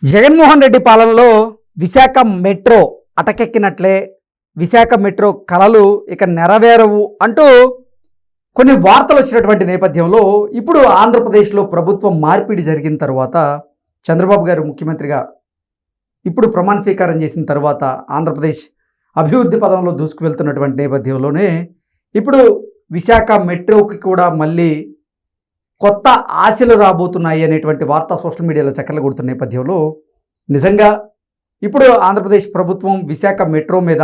జగన్మోహన్ రెడ్డి పాలనలో Visakha metro అటకెక్కినట్లే, Visakha metro కలలు ఇక నెరవేరవు అంటూ కొన్ని వార్తలు వచ్చినటువంటి నేపథ్యంలో ఇప్పుడు ఆంధ్రప్రదేశ్లో ప్రభుత్వం మార్పిడి జరిగిన తర్వాత చంద్రబాబు గారు ముఖ్యమంత్రిగా ఇప్పుడు ప్రమాణ స్వీకారం చేసిన తర్వాత ఆంధ్రప్రదేశ్ అభివృద్ధి పదంలో దూసుకువెళ్తున్నటువంటి నేపథ్యంలోనే ఇప్పుడు విశాఖ మెట్రోకి కూడా మళ్ళీ కొత్త ఆశలు రాబోతున్నాయి అనేటువంటి వార్త సోషల్ మీడియాలో చక్కర్లు కొడుతున్న నేపథ్యంలో నిజంగా ఇప్పుడు ఆంధ్రప్రదేశ్ ప్రభుత్వం విశాఖ మెట్రో మీద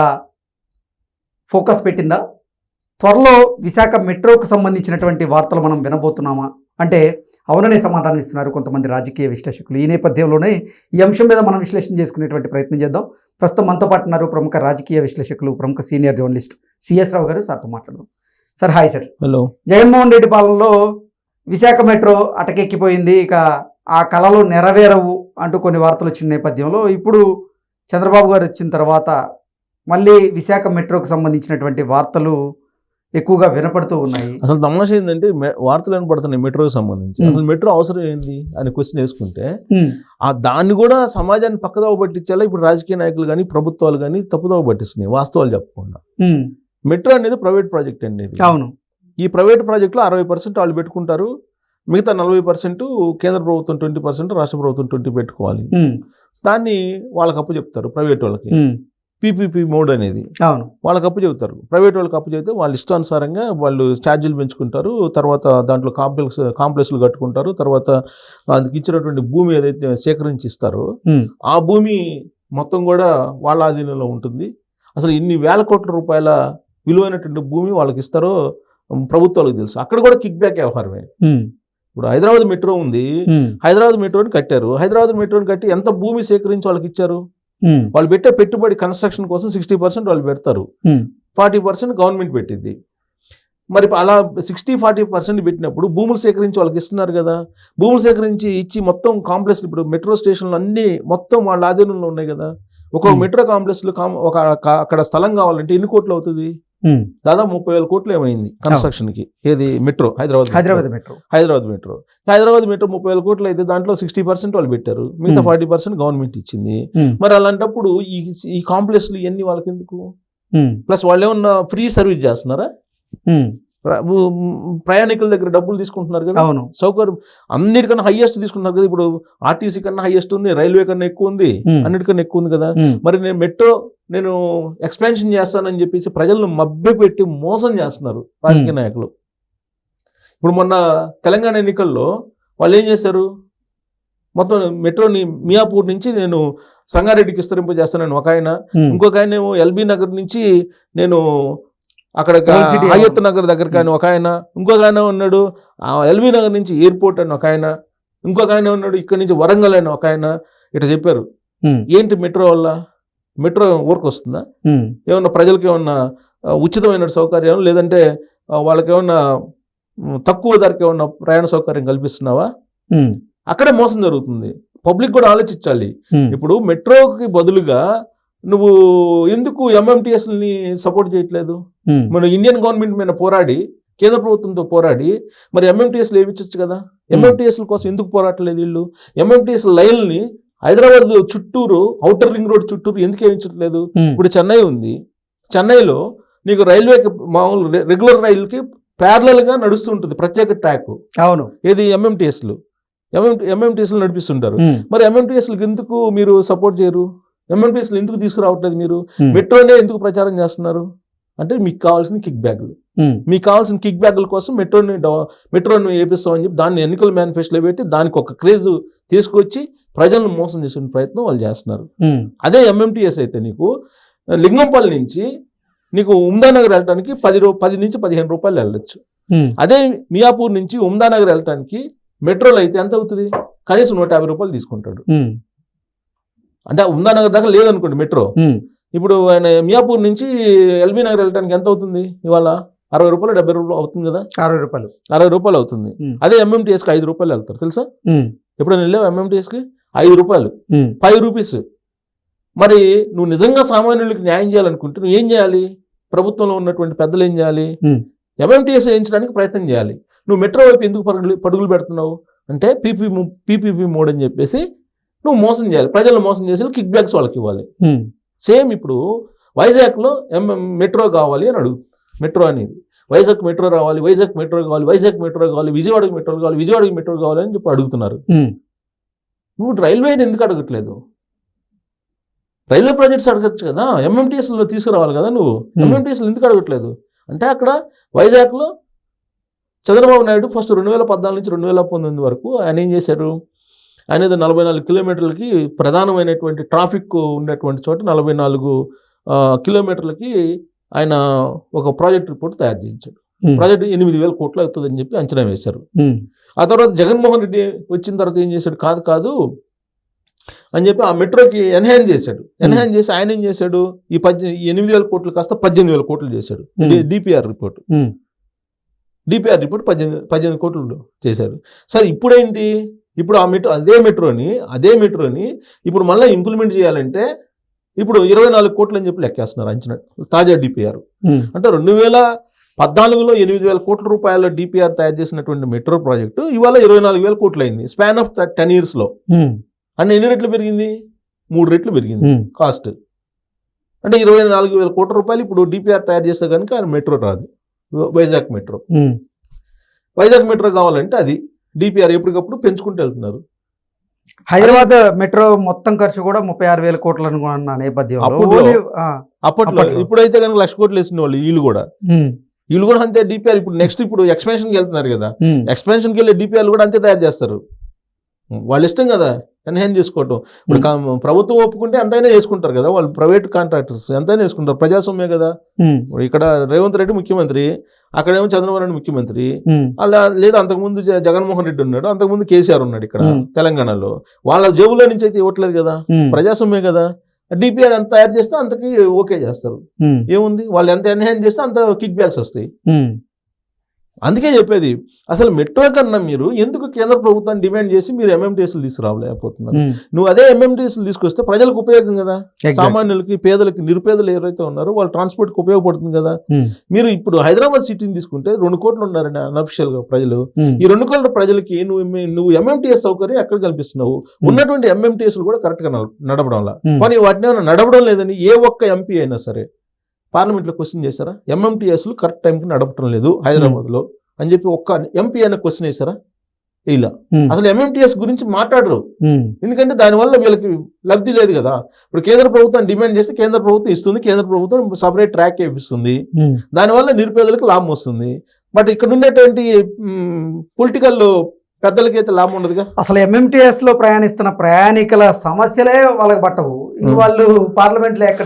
ఫోకస్ పెట్టిందా? త్వరలో విశాఖ మెట్రోకు సంబంధించినటువంటి వార్తలు మనం వినబోతున్నామా అంటే అవుననే సమాధానం ఇస్తున్నారు కొంతమంది రాజకీయ విశ్లేషకులు. ఈ నేపథ్యంలోనే ఈ అంశం మీద మనం విశ్లేషణ చేసుకునేటువంటి ప్రయత్నం చేద్దాం. ప్రస్తుతం మనతో పాటు ఉన్నారు ప్రముఖ రాజకీయ విశ్లేషకులు, ప్రముఖ సీనియర్ జర్నలిస్ట్ సిఎస్ రావు గారు. సార్తో మాట్లాడదాం. Sir hi sir. Hello. Jaganmohan Reddy పాలనలో విశాఖ మెట్రో అటకెక్కిపోయింది, ఇక ఆ కళలు నెరవేరవు అంటూ కొన్ని వార్తలు వచ్చిన నేపథ్యంలో ఇప్పుడు చంద్రబాబు గారు వచ్చిన తర్వాత మళ్ళీ విశాఖ మెట్రోకి సంబంధించినటువంటి వార్తలు ఎక్కువగా వినపడుతూ ఉన్నాయి. అసలు తమాషా ఏంటంటే వార్తలు వినపడుతున్నాయి మెట్రోకి సంబంధించి. అసలు మెట్రో అవసరం ఏంది అని క్వశ్చన్ వేసుకుంటే ఆ దాన్ని కూడా సమాజాన్ని పక్కదోవ పట్టించేలా ఇప్పుడు రాజకీయ నాయకులు కానీ ప్రభుత్వాలు కానీ తప్పుదోవ పట్టిస్తున్నాయి వాస్తవాలు చెప్పకుండా. మెట్రో అనేది ప్రైవేట్ ప్రాజెక్ట్ అండి. అవును. ఈ ప్రైవేట్ ప్రాజెక్టులో 60% వాళ్ళు పెట్టుకుంటారు, మిగతా 40% కేంద్ర ప్రభుత్వం 20%, రాష్ట్ర ప్రభుత్వం 20% పెట్టుకోవాలి. దాన్ని వాళ్ళకి అప్పు చెప్తారు ప్రైవేట్ వాళ్ళకి. పీపీపీ మోడ్ అనేది వాళ్ళకి అప్పు చెబుతారు. ప్రైవేట్ వాళ్ళకి అప్పు చెబితే వాళ్ళ ఇష్టానుసారంగా వాళ్ళు ఛార్జీలు పెంచుకుంటారు. తర్వాత దాంట్లో కాంప్లెక్స్లు కట్టుకుంటారు. తర్వాత అందుకు ఇచ్చినటువంటి భూమి ఏదైతే సేకరించి ఇస్తారో ఆ భూమి మొత్తం కూడా వాళ్ళ ఆధీనంలో ఉంటుంది. అసలు ఇన్ని వేల కోట్ల రూపాయల విలువైనటువంటి భూమి వాళ్ళకి ఇస్తారో ప్రభుత్వాలకు తెలుసు. అక్కడ కూడా కిక్ బ్యాక్ వ్యవహారమే. ఇప్పుడు హైదరాబాద్ మెట్రో ఉంది, హైదరాబాద్ మెట్రోని కట్టారు. హైదరాబాద్ మెట్రోని కట్టి ఎంత భూమి సేకరించి వాళ్ళకి ఇచ్చారు? వాళ్ళు పెట్టే పెట్టుబడి కన్స్ట్రక్షన్ కోసం 60% వాళ్ళు పెడతారు, 40% గవర్నమెంట్ పెట్టింది. మరి అలా 60-40% పెట్టినప్పుడు భూములు సేకరించి వాళ్ళకి ఇస్తున్నారు కదా. భూములు సేకరించి ఇచ్చి మొత్తం కాంప్లెక్స్, ఇప్పుడు మెట్రో స్టేషన్లు అన్నీ మొత్తం వాళ్ళ ఆధీనంలో ఉన్నాయి కదా. ఒక మెట్రో కాంప్లెక్స్లో అక్కడ స్థలం కావాలంటే ఎన్ని కోట్లు అవుతుంది? దాదాపు 30,000 కోట్లు ఏమైంది కన్స్ట్రక్షన్ కి. ఏది మెట్రో? హైదరాబాద్ మెట్రో 30,000 కోట్లు అయితే దాంట్లో 60% వాళ్ళు పెట్టారు, మిగతా 40% గవర్నమెంట్ ఇచ్చింది. మరి అలాంటప్పుడు ఈ కాంప్లెక్స్లు ఇవన్నీ వాళ్ళకి ఎందుకు? ప్లస్ వాళ్ళు ఏమన్నా ఫ్రీ సర్వీస్ చేస్తున్నారా? ప్రయాణికుల దగ్గర డబ్బులు తీసుకుంటున్నారు కదా. సౌకర్యం అన్నిటికన్నా హైయెస్ట్ తీసుకుంటున్నారు కదా. ఇప్పుడు ఆర్టీసీ కన్నా హైయెస్ట్ ఉంది, రైల్వే కన్నా ఎక్కువ ఉంది, అన్నిటికన్నా ఎక్కువ ఉంది కదా. మరి నేను ఎక్స్పాన్షన్ చేస్తానని చెప్పేసి ప్రజలను మభ్యపెట్టి మోసం చేస్తున్నారు రాజకీయ నాయకులు. ఇప్పుడు మొన్న తెలంగాణ ఎన్నికల్లో వాళ్ళు ఏం చేశారు? మొత్తం మెట్రోని మియాపూర్ నుంచి నేను సంగారెడ్డికి విస్తరింపజేస్తానని ఒక ఆయన, ఇంకొక ఆయన ఏమో ఎల్బీ నగర్ నుంచి నేను అక్కడ హయత్ నగర్ దగ్గర కానీ ఒక ఆయన, ఇంకొక ఆయన ఉన్నాడు ఎల్బీ నగర్ నుంచి ఎయిర్పోర్ట్ అని ఒక ఆయన, ఇంకొక ఆయన ఉన్నాడు ఇక్కడ నుంచి వరంగల్ అని ఒక ఆయన. ఇట్లా చెప్పారు. ఏంటి మెట్రో వల్ల? మెట్రో ఊరికి వస్తుందా? ఏమన్నా ప్రజలకు ఏమన్నా ఉచితమైన సౌకర్యం, లేదంటే వాళ్ళకి ఏమన్నా తక్కువ ధరకి ఏమన్నా ప్రయాణ సౌకర్యం కల్పిస్తున్నావా? అక్కడే మోసం జరుగుతుంది. పబ్లిక్ కూడా ఆలోచించాలి. ఇప్పుడు మెట్రోకి బదులుగా నువ్వు ఎందుకు ఎంఎంటీఎస్ని సపోర్ట్ చేయట్లేదు? మన ఇండియన్ గవర్నమెంట్ మీద పోరాడి, కేంద్ర ప్రభుత్వంతో పోరాడి మరి ఎంఎంటీఎస్లు వేయించచ్చు కదా. ఎంఎంటీఎస్ల కోసం ఎందుకు పోరాటలేదు వీళ్ళు? ఎంఎంటీఎస్ లైన్ని హైదరాబాద్ చుట్టూరు, ఔటర్ రింగ్ రోడ్ చుట్టూరు ఎందుకు వేయించట్లేదు? ఇప్పుడు చెన్నై ఉంది, చెన్నైలో నీకు రైల్వేకి మామూలు రెగ్యులర్ రైలుకి ప్యారలల్ గా నడుస్తుంటుంది ప్రత్యేక ట్రాక్. అవును. ఏది? ఎంఎంటీఎస్లు నడిపిస్తుంటారు. మరి ఎంఎంటీఎస్లకు ఎందుకు మీరు సపోర్ట్ చేయరు? ఎంఎంటీఎస్లు ఎందుకు తీసుకురావట్లేదు మీరు? మెట్రోనే ఎందుకు ప్రచారం చేస్తున్నారు? అంటే మీకు కావాల్సిన కిక్ బ్యాగులు, మీకు కావాల్సిన కిక్ బ్యాగుల కోసం మెట్రోని వేపిస్తామని చెప్పి దాన్ని ఎన్నికల మేనిఫెస్టోలో పెట్టి దానికి ఒక క్రేజ్ తీసుకొచ్చి ప్రజలను మోసం చేసే ప్రయత్నం వాళ్ళు చేస్తున్నారు. అదే ఎంఎంటీఎస్ అయితే నీకు లింగంపల్లి నుంచి నీకు ఉమ్దానగర్ వెళ్ళటానికి 10 నుంచి 15 రూపాయలు వెళ్ళొచ్చు. అదే మియాపూర్ నుంచి ఉమ్దానగర్ వెళ్ళటానికి మెట్రోలో అయితే ఎంత అవుతుంది? కనీసం 150 రూపాయలు తీసుకుంటాడు. అంటే ఉమ్దానగర్ దాకా లేదనుకోండి మెట్రో. ఇప్పుడు ఆయన మియాపూర్ నుంచి ఎల్బీ నగర్ వెళ్ళడానికి ఎంత అవుతుంది? ఇవాళ 60 రూపాయలు 70 రూపాయలు అవుతుంది కదా. 60 రూపాయలు అవుతుంది. అదే ఎంఎంటీఎస్కి 5 రూపాయలు వెళ్తారు తెలుసా? ఎప్పుడైనా వెళ్ళావు ఎంఎంటీఎస్కి? 5 రూపాయలు, 5 రూపీస్. మరి నువ్వు నిజంగా సామాన్యులకి న్యాయం చేయాలనుకుంటే నువ్వు ఏం చేయాలి? ప్రభుత్వంలో ఉన్నటువంటి పెద్దలు ఏం చేయాలి? ఎంఎంటీఎస్ వేయించడానికి ప్రయత్నం చేయాలి. నువ్వు మెట్రో వైపు ఎందుకు పరుగులు పెడుతున్నావు అంటే పీపీపీ మోడ్ అని చెప్పేసి నువ్వు మోసం చేయాలి, ప్రజలను మోసం చేసి కిక్ బ్యాక్స్ వాళ్ళకి ఇవ్వాలి. సేమ్ ఇప్పుడు వైజాగ్లో మెట్రో కావాలి అని అడుగు, మెట్రో అనేది వైజాగ్ మెట్రో రావాలి, వైజాగ్ మెట్రో కావాలి, వైజాగ్ మెట్రో కావాలి, విజయవాడకి మెట్రో కావాలి, విజయవాడకి మెట్రో కావాలి అని చెప్పి అడుగుతున్నారు. నువ్వు రైల్వేని ఎందుకు అడగట్లేదు? రైల్వే ప్రాజెక్ట్స్ అడగచ్చు కదా, ఎంఎంటీఎస్లో తీసుకురావాలి కదా నువ్వు. ఎంఎంటీఎస్లు ఎందుకు అడగట్లేదు అంటే అక్కడ వైజాగ్లో చంద్రబాబు నాయుడు ఫస్ట్ 2014 నుంచి 2019 వరకు ఆయన ఏం చేశారు, ఆయన 44 కిలోమీటర్లకి ప్రధానమైనటువంటి ట్రాఫిక్ ఉన్నటువంటి చోట 44 కిలోమీటర్లకి ఆయన ఒక ప్రాజెక్ట్ రిపోర్ట్ తయారు చేయించాడు. ప్రాజెక్ట్ 8,000 కోట్లు అవుతుందని చెప్పి అంచనా వేశారు. ఆ తర్వాత జగన్మోహన్ రెడ్డి వచ్చిన తర్వాత ఏం చేశాడు, కాదు అని చెప్పి ఆ మెట్రోకి ఎన్హాన్స్ చేశాడు. ఎన్హాన్స్ చేసి ఆయన ఏం చేశాడు, ఈ 8,000 కోట్లు కాస్త 18,000 కోట్లు చేశాడు. డిపిఆర్ రిపోర్ట్ 18 కోట్లు చేశారు. సరే ఇప్పుడేంటి, ఇప్పుడు ఆ మెట్రో అదే మెట్రోని ఇప్పుడు మళ్ళీ ఇంప్లిమెంట్ చేయాలంటే ఇప్పుడు 24 కోట్లు అని చెప్పి లెక్కేస్తున్నారు అంచనా, తాజా డిపిఆర్. అంటే 2014లో 8,000 కోట్ల రూపాయల డిపిఆర్ తయారు చేసినటువంటి మెట్రో ప్రాజెక్టు ఇవాళ 24,000 కోట్లు అయింది స్పాన్ ఆఫ్ 10 yearsలో. అంటే ఎన్ని రెట్లు పెరిగింది? 3 రెట్లు పెరిగింది కాస్ట్. అంటే 24,000 కోట్ల రూపాయలు ఇప్పుడు డిపిఆర్ తయారు చేస్తే కనుక ఆయన మెట్రో రాదు. వైజాగ్ మెట్రో కావాలంటే అది డిపిఆర్ ఎప్పటికప్పుడు పెంచుకుంటూ వెళ్తున్నారు. హైదరాబాద్ మెట్రో మొత్తం ఖర్చు కూడా 36,000 కోట్లు అనుకున్న నేపథ్యంలో అప్పట్లో, ఇప్పుడైతే కనుక 1,00,000 కోట్లు వేసిన వాళ్ళు వీళ్ళు కూడా అంతే డిపిఆర్. ఇప్పుడు నెక్స్ట్ ఇప్పుడు ఎక్స్పాన్షన్కి వెళ్తున్నారు కదా, ఎక్స్పాన్షన్కి వెళ్ళే డిపిఆర్లు కూడా అంతే తయారు చేస్తారు. వాళ్ళ ఇష్టం కదా ఎన్హాన్స్ చేసుకోవటం. ఇప్పుడు ప్రభుత్వం ఒప్పుకుంటే ఎంతైనా చేసుకుంటారు కదా, వాళ్ళు ప్రైవేట్ కాంట్రాక్టర్స్ ఎంతైనా చేసుకుంటారు, ప్రజాస్వామ్యం కదా. ఇక్కడ రేవంత్ రెడ్డి ముఖ్యమంత్రి, అక్కడేమో చంద్రబాబు నాయుడు ముఖ్యమంత్రి, అలా లేదా అంతకుముందు జగన్మోహన్ రెడ్డి ఉన్నాడు, అంతకుముందు కేసీఆర్ ఉన్నాడు ఇక్కడ తెలంగాణలో. వాళ్ళ జేబులో నుంచి అయితే ఇవ్వట్లేదు కదా, ప్రజాస్వామ్యం కదా. డిపిఆర్ ఎంత తయారు చేస్తే అంతకి ఓకే చేస్తారు, ఏముంది, వాళ్ళు ఎంత ఎన్హాన్స్ చేస్తే అంత కిక్ బ్యాక్స్ వస్తాయి. అందుకే చెప్పేది, అసలు మెట్రో కన్నా మీరు ఎందుకు కేంద్ర ప్రభుత్వాన్ని డిమాండ్ చేసి మీరు ఎంఎంటీఎస్లు తీసుకురావలేకపోతున్నారు? నువ్వు అదే ఎంఎంటీఎస్లు తీసుకొస్తే ప్రజలకు ఉపయోగం కదా, సామాన్యులకి, పేదలకి, నిరుపేదలు ఎవరైతే ఉన్నారో వాళ్ళ ట్రాన్స్పోర్ట్కి ఉపయోగపడుతుంది కదా. మీరు ఇప్పుడు హైదరాబాద్ సిటీని తీసుకుంటే 2 కోట్లు ఉన్నారండి అన్అఫిషియల్ గా ప్రజలు. ఈ 2 కోట్ల ప్రజలకి నువ్వు ఎంఎంటీఎస్ సౌకర్యం ఎక్కడ కల్పిస్తున్నావు? ఉన్నటువంటి ఎంఎంటీఎస్లు కూడా కరెక్ట్ గా నడపడంలా, కానీ వాటిని ఏమైనా నడపడం లేదని ఏ ఒక్క ఎంపీ అయినా సరే పార్లమెంట్లో క్వశ్చన్ చేశారా? ఎంఎంటీఎస్లు కరెక్ట్ టైంకి నడపడం లేదు హైదరాబాద్లో అని చెప్పి ఒక్క ఎంపీ అయినా క్వశ్చన్ వేశారా? ఇలా అసలు ఎంఎంటీఎస్ గురించి మాట్లాడరు, ఎందుకంటే దానివల్ల వీళ్ళకి లబ్ధి లేదు కదా. ఇప్పుడు కేంద్ర ప్రభుత్వం డిమాండ్ చేస్తే కేంద్ర ప్రభుత్వం ఇస్తుంది, కేంద్ర ప్రభుత్వం సపరేట్ ట్రాక్ వేపిస్తుంది, దానివల్ల నిరుపేదలకు లాభం వస్తుంది. బట్ ఇక్కడ ఉండేటువంటి పొలిటికల్ పెద్దలకైతే లాభం ఉండదుగా. అసలు ఎంఎంటీఎస్ లో ప్రయాణిస్తున్న ప్రయాణికుల సమస్యలే వాళ్ళకి పట్టవు, వాళ్ళు పార్లమెంట్ లో ఎక్కడ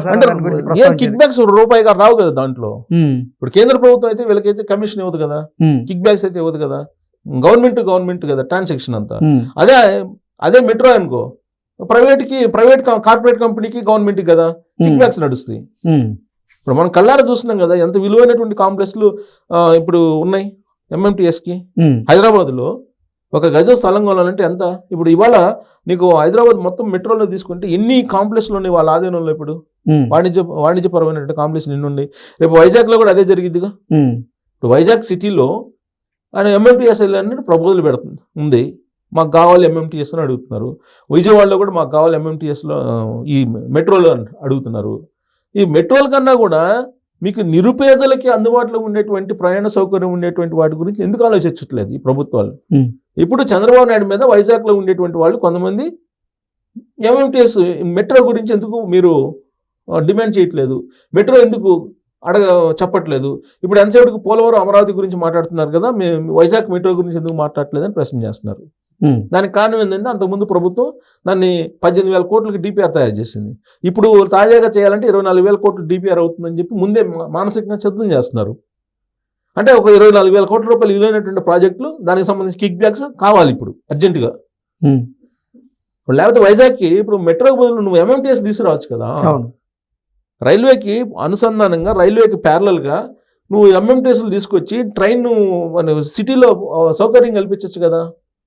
కిక్ బ్యాక్స్ రూపాయి రావు కదా దాంట్లో. ఇప్పుడు కేంద్ర ప్రభుత్వం అయితే వీళ్ళకైతే కమిషన్ ఇవ్వదు కదా, కిక్ బ్యాక్స్ అయితే ఇవ్వదు కదా, గవర్నమెంట్ కదా ట్రాన్సాక్షన్ అంతా. అదే మెట్రో అనుకో, ప్రైవేట్ కార్పొరేట్ కంపెనీకి గవర్నమెంట్కి కదా కిక్ బ్యాక్స్ నడుస్తాయి. ఇప్పుడు మనం కళ్ళారా చూస్తున్నాం కదా ఎంత విలువైనటువంటి కాంప్లెక్స్లు ఇప్పుడు ఉన్నాయి ఎంఎంటీఎస్కి. హైదరాబాద్లో 1 గజం స్థలం కొనాలంటే ఎంత? ఇప్పుడు ఇవాళ నీకు హైదరాబాద్ మొత్తం మెట్రోలో తీసుకుంటే ఎన్ని కాంప్లెక్స్లు ఉన్నాయి వాళ్ళ ఆధీనంలో. ఇప్పుడు వాణిజ్యపరమైనటువంటి కాంప్లెక్స్ నిన్నుండి, రేపు వైజాగ్లో కూడా అదే జరిగిద్దిగా. ఇప్పుడు వైజాగ్ సిటీలో ఆయన ఎంఎంటీఎస్ వెళ్ళాలని ప్రపోజల్ ఉంది, మాకు కావాలి ఎంఎంటీఎస్ అని అడుగుతున్నారు. విజయవాడలో కూడా మాకు కావాలి ఎంఎంటీఎస్లో ఈ మెట్రోలో అడుగుతున్నారు. ఈ మెట్రోల కన్నా కూడా మీకు నిరుపేదలకి అందుబాటులో ఉండేటువంటి ప్రయాణ సౌకర్యం ఉండేటువంటి వాటి గురించి ఎందుకు ఆలోచించట్లేదు ఈ ప్రభుత్వాలు? ఇప్పుడు చంద్రబాబు నాయుడు మీద వైజాగ్లో ఉండేటువంటి వాళ్ళు కొంతమంది ఎంఎంటీఎస్ మెట్రో గురించి ఎందుకు మీరు డిమాండ్ చేయట్లేదు, మెట్రో ఎందుకు చెప్పట్లేదు? ఇప్పుడు ఎంతసేపటికి పోలవరం అమరావతి గురించి మాట్లాడుతున్నారు కదా, మేము వైజాగ్ మెట్రో గురించి ఎందుకు మాట్లాడట్లేదని ప్రశ్న చేస్తున్నారు. దానికి కారణం ఏంటంటే అంతకుముందు ప్రభుత్వం దాన్ని 18,000 కోట్లకి డిపిఆర్ తయారు చేసింది. ఇప్పుడు తాజాగా చేయాలంటే 24,000 కోట్లు డిపిఆర్ అవుతుందని చెప్పి ముందే మానసికంగా సిద్ధం చేస్తున్నారు. అంటే ఒక 24,000 కోట్ల రూపాయలు విలువైనటువంటి ప్రాజెక్టులు, దానికి సంబంధించి కిక్ బ్యాక్స్ కావాలి ఇప్పుడు అర్జెంటుగా. లేకపోతే వైజాగ్కి ఇప్పుడు మెట్రోకి బదులు నువ్వు ఎంఎంటీఎస్ తీసుకురావచ్చు కదా. రైల్వేకి అనుసంధానంగా, రైల్వేకి ప్యారలల్గా నువ్వు ఎంఎంటీఎస్లు తీసుకొచ్చి ట్రైన్ సిటీలో సౌకర్యం కల్పించవచ్చు కదా,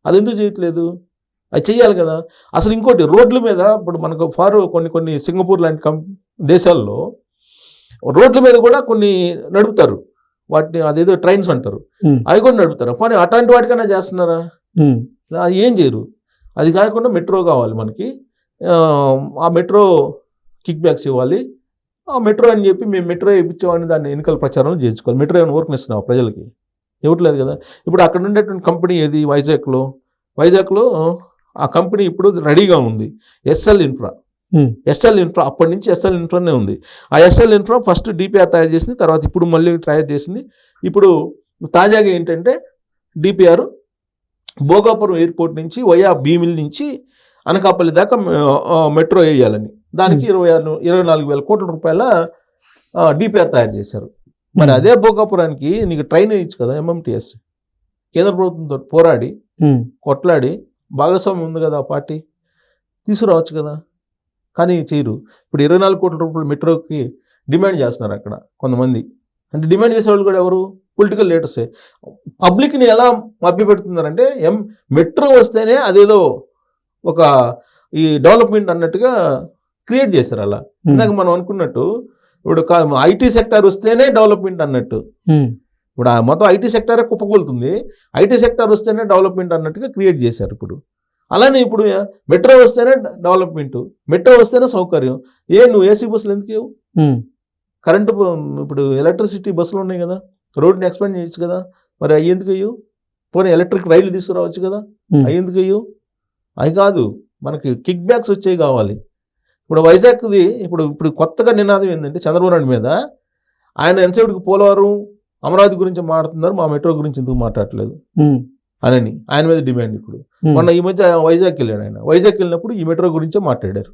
అది ఎందుకు చేయట్లేదు? అది చెయ్యాలి కదా. అసలు ఇంకోటి, రోడ్ల మీద ఇప్పుడు మనకు కొన్ని సింగపూర్ లాంటి దేశాల్లో రోడ్ల మీద కూడా కొన్ని నడుపుతారు, వాటిని అదేదో ట్రైన్స్ అంటారు, అవి కూడా నడుపుతారు. కానీ అట్లాంటి వాటికైనా చేస్తున్నారా? ఏం చేయరు. అది కాకుండా మెట్రో కావాలి మనకి, ఆ మెట్రో కిక్ బ్యాక్స్ ఇవ్వాలి, ఆ మెట్రో అని చెప్పి మేము మెట్రో ఇప్పించామని దాన్ని ఎన్నికల ప్రచారం చేయించుకోవాలి. మెట్రో ఏమైనా ఊరికి ఇస్తున్నాం ప్రజలకి? ఇవ్వట్లేదు కదా. ఇప్పుడు అక్కడ ఉండేటువంటి కంపెనీ ఏది, వైజాగ్లో ఆ కంపెనీ ఇప్పుడు రెడీగా ఉంది, ఎస్ఎల్ ఇన్ఫ్రా. అప్పటి నుంచి ఎస్ఎల్ ఇన్ఫ్రానే ఉంది. ఆ ఎస్ఎల్ ఇన్ఫ్రా ఫస్ట్ డిపిఆర్ తయారు చేసింది, తర్వాత ఇప్పుడు మళ్ళీ తయారు చేసింది. ఇప్పుడు తాజాగా ఏంటంటే డిపిఆర్ భోగాపురం ఎయిర్పోర్ట్ నుంచి వయా భీమిల్ నుంచి అనకాపల్లి దాకా మెట్రో వేయాలని, దానికి 24,000 కోట్ల రూపాయల డిపిఆర్ తయారు చేశారు. మరి అదే భోగాపురానికి నీకు ట్రైన్ వేయచ్చు కదా, ఎంఎంటీఎస్. కేంద్ర ప్రభుత్వంతో పోరాడి కొట్లాడి భాగస్వామ్యం ఉంది కదా ఆ పార్టీ, తీసుకురావచ్చు కదా, కానీ చేయరు. ఇప్పుడు 24 కోట్ల రూపాయలు మెట్రోకి డిమాండ్ చేస్తున్నారు అక్కడ కొంతమంది. అంటే డిమాండ్ చేసేవాళ్ళు కూడా ఎవరు? పొలిటికల్ లీడర్సే. పబ్లిక్ని ఎలా మభ్యపెడుతున్నారంటే మెట్రో వస్తేనే అదేదో ఒక ఈ డెవలప్మెంట్ అన్నట్టుగా క్రియేట్ చేశారు. అలా ఇందాక మనం అనుకున్నట్టు ఇప్పుడు ఐటీ సెక్టార్ వస్తేనే డెవలప్మెంట్ అన్నట్టు, ఇప్పుడు మొత్తం ఐటీ సెక్టారే కుప్పకూలుతుంది, ఐటీ సెక్టార్ వస్తేనే డెవలప్మెంట్ అన్నట్టుగా క్రియేట్ చేశారు. ఇప్పుడు అలానే ఇప్పుడు మెట్రో వస్తేనే డెవలప్మెంట్, మెట్రో వస్తేనే సౌకర్యం. నువ్వు ఏసీ బస్సులు ఎందుకు ఇవ్వు? కరెంటు ఇప్పుడు ఎలక్ట్రిసిటీ బస్సులు ఉన్నాయి కదా, రోడ్ని ఎక్స్పాండ్ చేయొచ్చు కదా, మరి అవి ఎందుకు అయ్యవు? పోనీ ఎలక్ట్రిక్ రైలు తీసుకురావచ్చు కదా, అవి ఎందుకు అయ్యవు? అవి కాదు, మనకి కిక్ బ్యాక్స్ వచ్చేవి కావాలి. ఇప్పుడు వైజాగ్ది ఇప్పుడు కొత్తగా నినాదం ఏంటంటే చంద్రబాబు నాయుడు మీద, ఆయన ఎంతసేపుడికి పోలవరం అమరావతి గురించి మాట్లాడుతున్నారు, మా మెట్రో గురించి ఎందుకు మాట్లాడట్లేదు అని ఆయన మీద డిమాండ్. ఇప్పుడు మొన్న ఈ మధ్య వైజాగ్ వెళ్ళాడు ఆయన, వైజాగ్ వెళ్ళినప్పుడు ఈ మెట్రో గురించే మాట్లాడారు.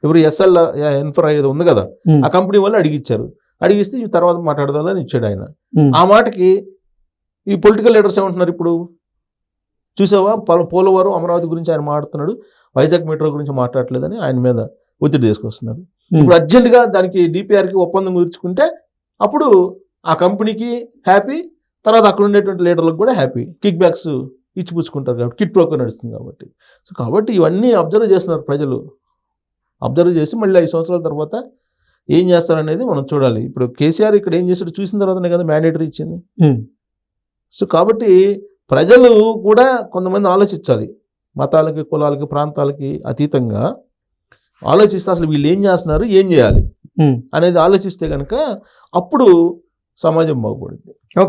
ఇప్పుడు ఎస్ఎల్ ఇన్ఫ్రా ఏదో ఉంది కదా, ఆ కంపెనీ వాళ్ళు అడిగిస్తే తర్వాత మాట్లాడదామని ఇచ్చాడు ఆయన. ఆ మాటకి ఈ పొలిటికల్ లీడర్స్ ఏమంటున్నారు ఇప్పుడు, చూసావా పోలవరం అమరావతి గురించి ఆయన మాట్లాడుతున్నాడు, వైజాగ్ మెట్రో గురించి మాట్లాడలేదని ఆయన మీద ఒత్తిడి తీసుకొస్తున్నారు. ఇప్పుడు అర్జెంటుగా దానికి డిపిఆర్కి ఒప్పందం కుదుర్చుకుంటే అప్పుడు ఆ కంపెనీకి హ్యాపీ, తర్వాత అక్కడ ఉండేటువంటి లీడర్లకు కూడా హ్యాపీ. కిక్ బ్యాక్స్ ఇచ్చిపుచ్చుకుంటారు కాబట్టి, కిట్ బ్రోకర్ నడుస్తుంది కాబట్టి. సో కాబట్టి ఇవన్నీ అబ్జర్వ్ చేస్తున్నారు ప్రజలు. అబ్జర్వ్ చేసి మళ్ళీ 5 సంవత్సరాల తర్వాత ఏం చేస్తారనేది మనం చూడాలి. ఇప్పుడు కేసీఆర్ ఇక్కడ ఏం చేశాడు చూసిన తర్వాతనే కదా మ్యాండేటరీ ఇచ్చింది. సో కాబట్టి ప్రజలు కూడా కొంతమంది ఆలోచించాలి, మతాలకి, కులాలకి, ప్రాంతాలకి అతీతంగా ఆలోచిస్తే అసలు వీళ్ళు ఏం చేస్తున్నారు, ఏం చేయాలి అనేది ఆలోచిస్తే కనుక అప్పుడు సమాజం బాగుపడుతుంది.